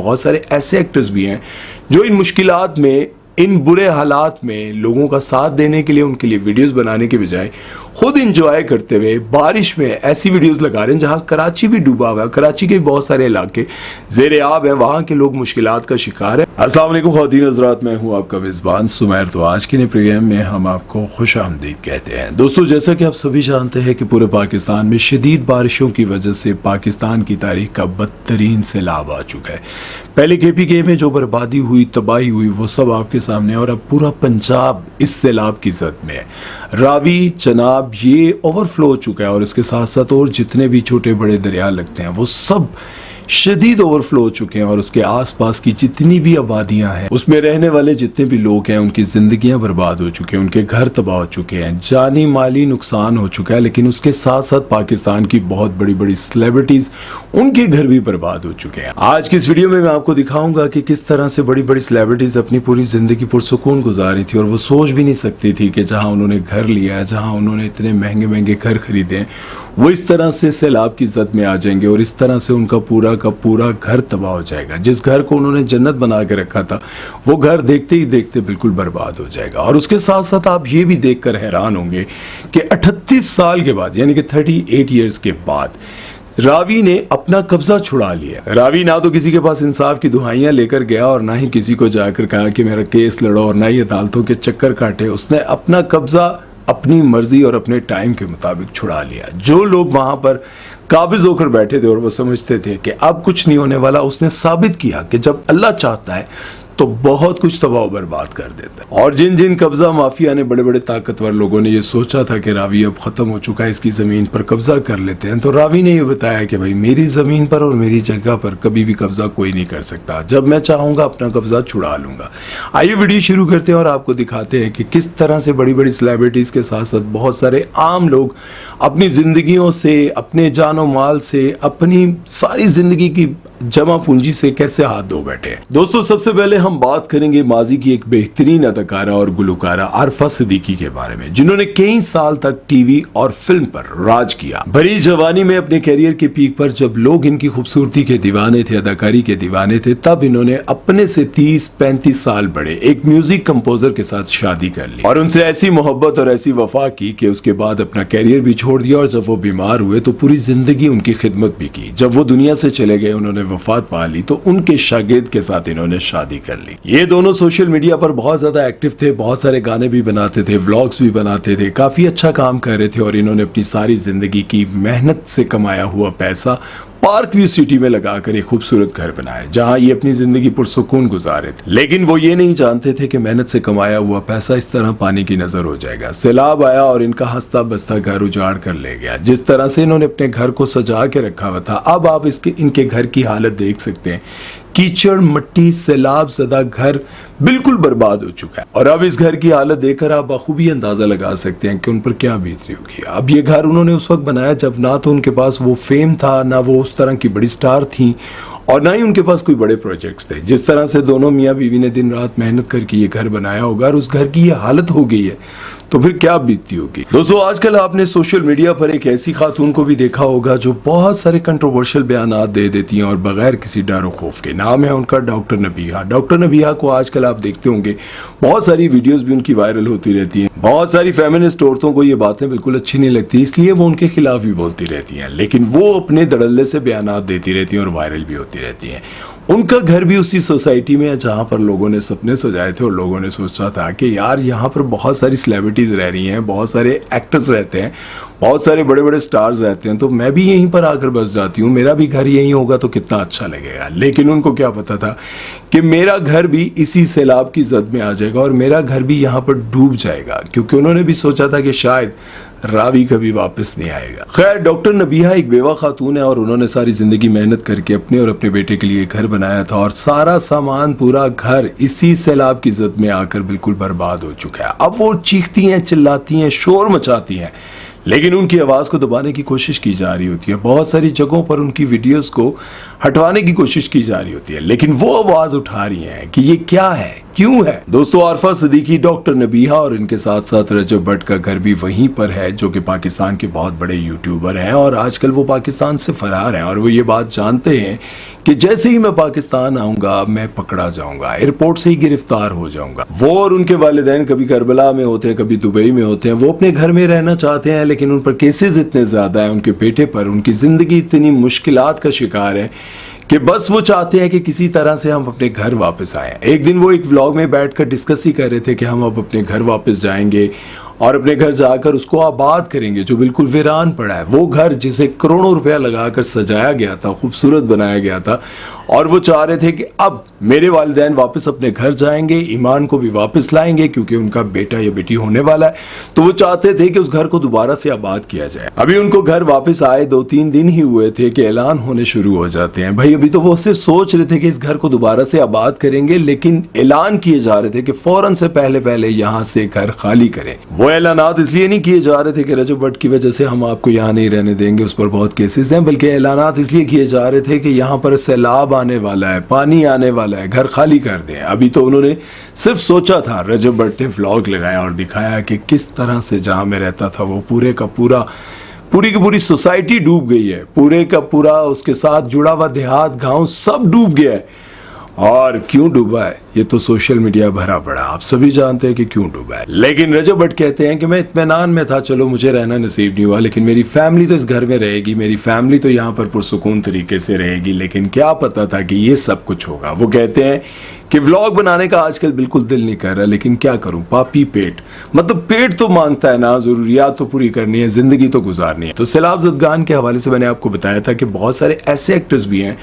بہت سارے ایسے ایکٹرز بھی ہیں جو ان مشکلات میں، ان برے حالات میں لوگوں کا ساتھ دینے کے لیے، ان کے لیے ویڈیوز بنانے کے بجائے خود انجوائے کرتے ہوئے بارش میں ایسی ویڈیوز لگا رہے ہیں جہاں کراچی بھی ڈوبا ہوا ہے. کراچی کے بہت سارے علاقے زیر آب ہیں، وہاں کے لوگ مشکلات کا شکار ہیں. السلام علیکم خواتین حضرات، میں ہوں آپ کا میزبان سمیر. تو آج کے نئے پروگرام میں ہم آپ کو خوش آمدید کہتے ہیں. دوستو، جیسا کہ آپ سبھی جانتے ہیں کہ پورے پاکستان میں شدید بارشوں کی وجہ سے پاکستان کی تاریخ کا بدترین سیلاب آ چکا ہے. پہلے KPK میں جو بربادی ہوئی، تباہی ہوئی، وہ سب آپ کے سامنے، اور اب پورا پنجاب اس سیلاب کی زد میں ہے. راوی، چناب یہ اوور فلو ہو چکا ہے، اور اس کے ساتھ ساتھ اور جتنے بھی چھوٹے بڑے دریا لگتے ہیں وہ سب شدید اوور فلو ہو چکے ہیں، اور اس کے آس پاس کی جتنی بھی آبادیاں ہیں، اس میں رہنے والے جتنے بھی لوگ ہیں، ان کی زندگیاں برباد ہو چکے ہیں، ان کے گھر تباہ ہو چکے ہیں، جانی مالی نقصان ہو چکا ہے. لیکن اس کے ساتھ ساتھ پاکستان کی بہت بڑی بڑی سیلیبریٹیز، ان کے گھر بھی برباد ہو چکے ہیں. آج کی اس ویڈیو میں آپ کو دکھاؤں گا کہ کس طرح سے بڑی بڑی سیلیبریٹیز اپنی پوری زندگی پرسکون گزاری تھی، اور وہ سوچ بھی نہیں سکتی تھی کہ جہاں انہوں نے گھر لیا ہے، جہاں انہوں نے اتنے مہنگے مہنگے گھر خریدے ہیں، وہ اس طرح سے سیلاب کی زد میں آ جائیں گے، اور اس طرح سے ان کا پورا گھر تباہ ہو جائے گا. جس گھر کو انہوں نے جنت بنا کے رکھا تھا، وہ گھر دیکھتے ہی دیکھتے بالکل برباد ہو جائے گا. اور اس کے ساتھ ساتھ آپ یہ بھی دیکھ کر حیران ہوں گے کہ 38 سال کے بعد، یعنی کہ 38 ایئرز کے بعد راوی نے اپنا قبضہ چھڑا لیا. راوی نہ تو کسی کے پاس انصاف کی دہائیاں لے کر گیا، اور نہ ہی کسی کو جا کر کہا کہ میرا کیس لڑو، اور نہ ہی عدالتوں کے چکر کاٹے. اس نے اپنا قبضہ اپنی مرضی اور اپنے ٹائم کے مطابق چھڑا لیا. جو لوگ وہاں پر قابض ہو کر بیٹھے تھے اور وہ سمجھتے تھے کہ اب کچھ نہیں ہونے والا، اس نے ثابت کیا کہ جب اللہ چاہتا ہے تو بہت کچھ تباہ و برباد کر دیتا ہے. اور جن قبضہ مافیا نے، بڑے بڑے طاقتور لوگوں نے یہ سوچا تھا کہ راوی اب ختم ہو چکا ہے، اس کی زمین پر قبضہ کر لیتے ہیں، تو راوی نے یہ بتایا کہ بھائی میری زمین پر اور میری جگہ پر کبھی بھی قبضہ کوئی نہیں کر سکتا، جب میں چاہوں گا اپنا قبضہ چھڑا لوں گا. آئیے ویڈیو شروع کرتے ہیں اور آپ کو دکھاتے ہیں کہ کس طرح سے بڑی بڑی سیلیبریٹیز کے ساتھ ساتھ بہت سارے عام لوگ اپنی زندگیوں سے، اپنے جان و مال سے، اپنی ساری زندگی کی جمع پونجی سے کیسے ہاتھ دھو بیٹھے. دوستو، سب سے پہلے ہم بات کریں گے ماضی کی ایک بہترین اداکارہ اور گلوکارہ عارفہ صدیقی کے بارے میں، جنہوں نے کئی سال تک ٹی وی اور فلم پر راج کیا. بڑی جوانی میں اپنے کیریئر کے پیک پر جب لوگ ان کی خوبصورتی کے دیوانے تھے، اداکاری کے دیوانے تھے، تب انہوں نے اپنے سے 30-35 سال بڑے ایک میوزک کمپوزر کے ساتھ شادی کر لی، اور ان سے ایسی محبت اور ایسی وفا کی کہ اس کے بعد اپنا کیریئر بھی چھوڑ دیا، اور جب وہ بیمار ہوئے تو پوری زندگی ان کی خدمت بھی کی. جب وہ دنیا سے چلے گئے، انہوں نے وفات پا لی، تو ان کے شاگرد کے ساتھ انہوں نے شادی کر لی. یہ دونوں سوشل میڈیا پر بہت زیادہ ایکٹیو تھے، بہت سارے گانے بھی بناتے تھے، ولاگز بھی بناتے تھے، کافی اچھا کام کر رہے تھے، اور انہوں نے اپنی ساری زندگی کی محنت سے کمایا ہوا پیسہ پارک ویو سٹی میں لگا کر ایک خوبصورت گھر بنایا، جہاں یہ اپنی زندگی پرسکون گزارے تھے. لیکن وہ یہ نہیں جانتے تھے کہ محنت سے کمایا ہوا پیسہ اس طرح پانی کی نظر ہو جائے گا. سیلاب آیا اور ان کا ہستا بستا گھر اجاڑ کر لے گیا. جس طرح سے انہوں نے اپنے گھر کو سجا کے رکھا ہوا تھا، اب آپ ان کے گھر کی حالت دیکھ سکتے ہیں. کیچڑ، مٹی، سیلاب زدہ گھر بالکل برباد ہو چکا ہے، اور اب اس گھر کی حالت دیکھ کر آپ بخوبی اندازہ لگا سکتے ہیں کہ ان پر کیا بیت رہی ہوگی. اب یہ گھر انہوں نے اس وقت بنایا جب نہ تو ان کے پاس وہ فیم تھا، نہ وہ اس طرح کی بڑی سٹار تھیں، اور نہ ہی ان کے پاس کوئی بڑے پروجیکٹس تھے. جس طرح سے دونوں میاں بیوی نے دن رات محنت کر کے یہ گھر بنایا ہوگا، اور اس گھر کی یہ حالت ہو گئی ہے، تو پھر کیا بیتتی ہوگی. دوستو، آج کل آپ نے سوشل میڈیا پر ایک ایسی خاتون کو بھی دیکھا ہوگا جو بہت سارے کنٹروورشل بیانات دے دیتی ہیں، اور بغیر کسی ڈر و خوف کے. نام ہے ان کا ڈاکٹر نبیہہ. ڈاکٹر نبیہہ کو آج کل آپ دیکھتے ہوں گے بہت ساری ویڈیوز بھی ان کی وائرل ہوتی رہتی ہیں. بہت ساری فیمنسٹ عورتوں کو یہ باتیں بالکل اچھی نہیں لگتی، اس لیے وہ ان کے خلاف بھی بولتی رہتی ہیں، لیکن وہ اپنے دڑلے سے بیانات دیتی رہتی ہیں اور وائرل بھی ہوتی رہتی ہیں. ان کا گھر بھی اسی سوسائٹی میں ہے جہاں پر لوگوں نے سپنے سجائے تھے، اور لوگوں نے سوچا تھا کہ یار یہاں پر بہت ساری سیلیبریٹیز رہ رہی ہیں، بہت سارے ایکٹرز رہتے ہیں، بہت سارے بڑے بڑے سٹارز رہتے ہیں، تو میں بھی یہیں پر آ کر بس جاتی ہوں، میرا بھی گھر یہیں ہوگا تو کتنا اچھا لگے گا. لیکن ان کو کیا پتا تھا کہ میرا گھر بھی اسی سیلاب کی زد میں آ جائے گا، اور میرا گھر بھی یہاں پر ڈوب جائے گا، کیونکہ انہوں نے بھی سوچا تھا کہ شاید راوی کبھی واپس نہیں آئے گا. خیر، ڈاکٹر نبیہہ ایک بیوہ خاتون ہے، اور انہوں نے ساری زندگی محنت کر کے اپنے اور اپنے بیٹے کے لیے گھر بنایا تھا، اور سارا سامان، پورا گھر اسی سیلاب کی زد میں آ کر بالکل برباد ہو چکا ہے. اب وہ چیختی ہیں، چلاتی ہیں، شور مچاتی ہیں، لیکن ان کی آواز کو دبانے کی کوشش کی جا رہی ہوتی ہے. بہت ساری جگہوں پر ان کی ویڈیوز کو ہٹوانے کی کوشش کی جا رہی ہوتی ہے، لیکن وہ آواز اٹھا رہی ہیں کہ یہ کیا ہے، کیوں ہے. دوستو، عارفہ صدیقی، ڈاکٹر نبیہہ اور ان کے ساتھ ساتھ رجب بٹ کا گھر بھی وہیں پر ہے، جو کہ پاکستان کے بہت بڑے یوٹیوبر ہیں، اور آج کل وہ پاکستان سے فرار ہیں، اور وہ یہ بات جانتے ہیں کہ جیسے ہی میں پاکستان آؤں گا میں پکڑا جاؤں گا, ایئرپورٹ سے ہی گرفتار ہو جاؤں گا. وہ اور ان کے والدین کبھی کربلا میں ہوتے ہیں, کبھی دبئی میں ہوتے ہیں. وہ اپنے گھر میں رہنا چاہتے ہیں لیکن ان پر کیسز اتنے زیادہ ہیں, ان کے بیٹے پر ان کی زندگی اتنی مشکلات کا شکار ہے کہ بس وہ چاہتے ہیں کہ کسی طرح سے ہم اپنے گھر واپس آئیں. ایک دن وہ ایک ولاگ میں بیٹھ کر ڈسکس ہی کر رہے تھے کہ ہم اب اپنے گھر واپس جائیں گے اور اپنے گھر جا کر اس کو آباد کریں گے جو بالکل ویران پڑا ہے. وہ گھر جسے کروڑوں روپیہ لگا کر سجایا گیا تھا, خوبصورت بنایا گیا تھا, اور وہ چاہ رہے تھے کہ اب میرے والدین واپس اپنے گھر جائیں گے, ایمان کو بھی واپس لائیں گے کیونکہ ان کا بیٹا یا بیٹی ہونے والا ہے. تو وہ چاہتے تھے کہ اس گھر کو دوبارہ سے آباد کیا جائے. ابھی ان کو گھر واپس آئے 2-3 دن ہی ہوئے تھے کہ اعلان ہونے شروع ہو جاتے ہیں. بھائی ابھی تو وہ اسے سوچ رہے تھے کہ اس گھر کو دوبارہ سے آباد کریں گے, لیکن اعلان کیے جا رہے تھے کہ فوراً سے پہلے یہاں سے گھر خالی کریں. وہ اعلانات اس لیے نہیں کیے جا رہے تھے کہ رجب بٹ کی وجہ سے ہم آپ کو یہاں نہیں رہنے دیں گے, اس پر بہت کیسز ہیں, بلکہ اعلانات اس لیے کیے جا رہے تھے کہ یہاں پر سیلاب آنے والا ہے, پانی آنے والا ہے, گھر خالی کر دیں. ابھی تو انہوں نے صرف سوچا تھا, رجب بٹ نے ولاگ لگایا اور دکھایا کہ کس طرح سے جہاں میں رہتا تھا وہ پوری کی پوری سوسائٹی ڈوب گئی ہے, پورے کا پورا اس کے ساتھ جڑا ہوا دیہات گاؤں سب ڈوب گیا ہے. اور کیوں ڈوبا ہے یہ تو سوشل میڈیا بھرا پڑا, آپ سبھی جانتے ہیں کہ کیوں ڈوبا ہے. لیکن رجب بٹ کہتے ہیں کہ میں اطمینان میں تھا, چلو مجھے رہنا نصیب نہیں ہوا لیکن میری فیملی تو اس گھر میں رہے گی, میری فیملی تو یہاں پر پرسکون طریقے سے رہے گی. لیکن کیا پتا تھا کہ یہ سب کچھ ہوگا. وہ کہتے ہیں کہ ولاگ بنانے کا آج کل بالکل دل نہیں کر رہا, لیکن کیا کروں, پاپی پیٹ, مطلب پیٹ تو مانگتا ہے نا, ضروریات تو پوری کرنی ہے, زندگی تو گزارنی ہے. تو سیلاب زدگان کے حوالے سے میں نے آپ کو بتایا تھا کہ بہت سارے ایسے ایکٹرز بھی ہیں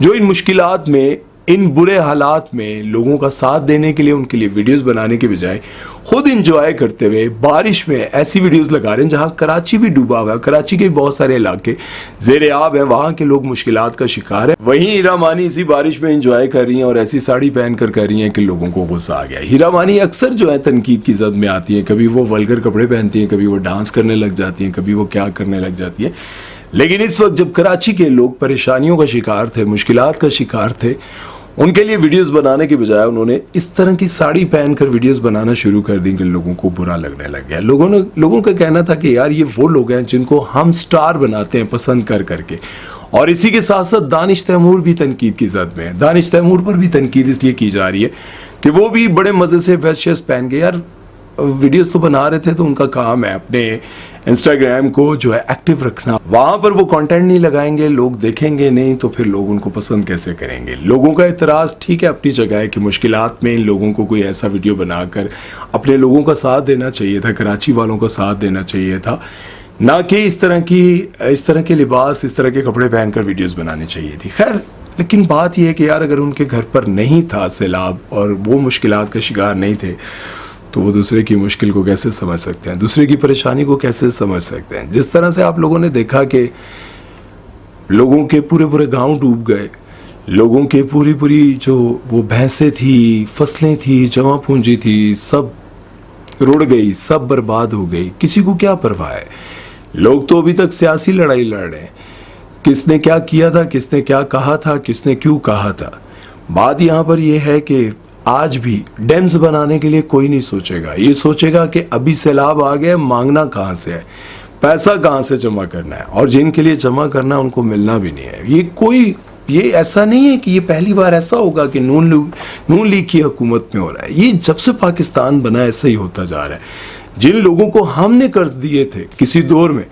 جو ان مشکلات میں, ان برے حالات میں لوگوں کا ساتھ دینے کے لیے, ان کے لیے ویڈیوز بنانے کے بجائے خود انجوائے کرتے ہوئے بارش میں ایسی ویڈیوز لگا رہے ہیں جہاں کراچی بھی ڈوبا ہوا ہے. کراچی کے بہت سارے علاقے زیر آب ہیں, وہاں کے لوگ مشکلات کا شکار ہیں. وہیں ہیرا مانی اسی بارش میں انجوائے کر رہی ہیں اور ایسی ساڑی پہن کر رہی ہیں کہ لوگوں کو غصہ آ گیا. ہیرا مانی اکثر جو ہے تنقید کی زد میں آتی ہیں, کبھی وہ ولگر کپڑے پہنتی ہیں, کبھی وہ ڈانس کرنے لگ جاتی ہیں, کبھی وہ کیا کرنے لگ جاتی ہیں. لیکن اس وقت جب کراچی کے لوگ پریشانیوں کا شکار تھے, مشکلات کا شکار تھے, ان کے لیے ویڈیوز بنانے کے بجائے انہوں نے اس طرح کی ساڑی پہن کر ویڈیوز بنانا شروع کر دی کہ لوگوں کو برا لگنے لگ گیا. لوگوں کا کہنا تھا کہ یار یہ وہ لوگ ہیں جن کو ہم سٹار بناتے ہیں پسند کر کے. اور اسی کے ساتھ ساتھ دانش تیمور بھی تنقید کی زد میں ہے. دانش تیمور پر بھی تنقید اس لیے کی جا رہی ہے کہ وہ بھی بڑے مزے سے ویسٹ شرٹس پہن کے, یار ویڈیوز تو بنا رہے تھے تو ان کا کام ہے اپنے انسٹاگرام کو جو ہے ایکٹیو رکھنا, وہاں پر وہ کانٹینٹ نہیں لگائیں گے, لوگ دیکھیں گے نہیں تو پھر لوگ ان کو پسند کیسے کریں گے. لوگوں کا اعتراض ٹھیک ہے اپنی جگہ ہے کہ مشکلات میں ان لوگوں کو کوئی ایسا ویڈیو بنا کر اپنے لوگوں کا ساتھ دینا چاہیے تھا, کراچی والوں کا ساتھ دینا چاہیے تھا, نہ کہ اس طرح کے لباس, اس طرح کے کپڑے پہن کر ویڈیوز بنانی چاہیے تھی. خیر, لیکن بات یہ ہے کہ یار اگر ان کے گھر پر نہیں تھا سیلاب اور وہ مشکلات کا شکار نہیں تھے تو وہ دوسرے کی مشکل کو کیسے سمجھ سکتے ہیں, دوسرے کی پریشانی کو کیسے سمجھ سکتے ہیں. جس طرح سے آپ لوگوں نے دیکھا کہ لوگوں کے پورے گاؤں ڈوب گئے, لوگوں کے پوری جو وہ بھینسیں تھی, فصلیں تھی, جمع پونجی تھی, سب رڑ گئی, سب برباد ہو گئی. کسی کو کیا پرواہ ہے. لوگ تو ابھی تک سیاسی لڑائی لڑ رہے ہیں, کس نے کیا کیا تھا, کس نے کیا کہا تھا, کس نے کیوں کہا تھا. بات یہاں پر یہ ہے کہ آج بھی ڈیمز بنانے کے لیے کوئی نہیں سوچے گا. یہ سوچے گا کہ ابھی سیلاب آ گیا, مانگنا کہاں سے ہے, پیسہ کہاں سے جمع کرنا ہے, اور جن کے لیے جمع کرنا ان کو ملنا بھی نہیں ہے. یہ ایسا نہیں ہے کہ یہ پہلی بار ایسا ہوگا کہ نون لیگ کی حکومت میں ہو رہا ہے. یہ جب سے پاکستان بنا ایسا ہی ہوتا جا رہا ہے. جن لوگوں کو ہم نے قرض دیے تھے کسی دور میں,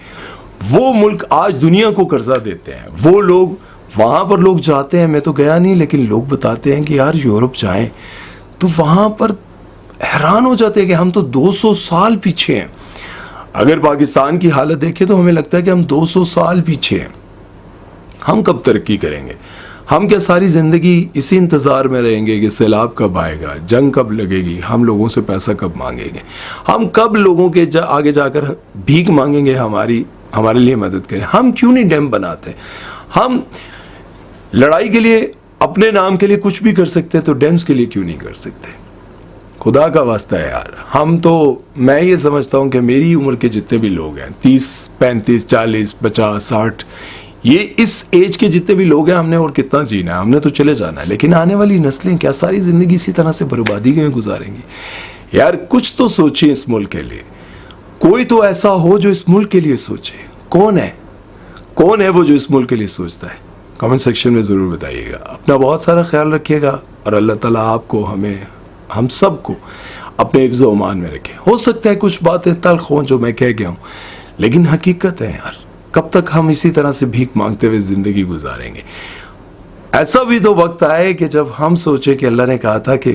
وہ ملک آج دنیا کو قرضہ دیتے ہیں. وہ لوگ وہاں پر لوگ جاتے ہیں, میں تو گیا نہیں لیکن لوگ بتاتے ہیں کہ یار یورپ جائیں تو وہاں پر حیران ہو جاتے ہیں کہ ہم تو 200 سال پیچھے ہیں. اگر پاکستان کی حالت دیکھیں تو ہمیں لگتا ہے کہ ہم 200 سال پیچھے ہیں. ہم کب ترقی کریں گے؟ ہم کیا ساری زندگی اسی انتظار میں رہیں گے کہ سیلاب کب آئے گا, جنگ کب لگے گی, ہم لوگوں سے پیسہ کب مانگیں گے, ہم کب لوگوں کے آگے جا کر بھیک مانگیں گے ہمارے لیے مدد کریں. ہم کیوں نہیں ڈیم بناتے؟ ہم لڑائی کے لیے, اپنے نام کے لیے کچھ بھی کر سکتے تو ڈیمز کے لیے کیوں نہیں کر سکتے؟ خدا کا واسطہ ہے یار. ہم تو, میں یہ سمجھتا ہوں کہ میری عمر کے جتنے بھی لوگ ہیں, 30, 35, 40, 50, 60, یہ اس ایج کے جتنے بھی لوگ ہیں, ہم نے اور کتنا جینا ہے, ہم نے تو چلے جانا ہے. لیکن آنے والی نسلیں کیا ساری زندگی اسی طرح سے بربادی میں گزاریں گی؟ یار کچھ تو سوچیں اس ملک کے لیے. کوئی تو ایسا ہو جو اس ملک کے لیے سوچے. کون ہے وہ جو اس ملک کے لیے سوچتا ہے؟ کمنٹ سیکشن میں ضرور بتائیے گا. اپنا بہت سارا خیال رکھیے گا اور اللہ تعالیٰ آپ کو ہم سب کو اپنے حفظ و امان میں رکھے. ہو سکتا ہے کچھ باتیں تلخ ہوں جو میں کہہ گیا ہوں, لیکن حقیقت ہے یار. کب تک ہم اسی طرح سے بھیک مانگتے ہوئے زندگی گزاریں گے؟ ایسا بھی تو وقت آئے کہ جب ہم سوچے کہ اللہ نے کہا تھا کہ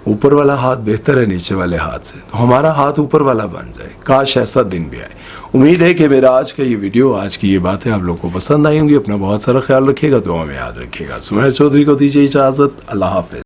اوپر والا ہاتھ بہتر ہے نیچے والے ہاتھ سے, تو ہمارا ہاتھ اوپر والا بن جائے. کاش ایسا دن بھی آئے. امید ہے کہ میرا آج کا یہ ویڈیو, آج کی یہ باتیں آپ لوگوں کو پسند آئی ہوں گی. اپنا بہت سارا خیال رکھیے گا, دعا میں یاد رکھیے گا. سمیع چودھری کو دیجیے اجازت. اللہ حافظ.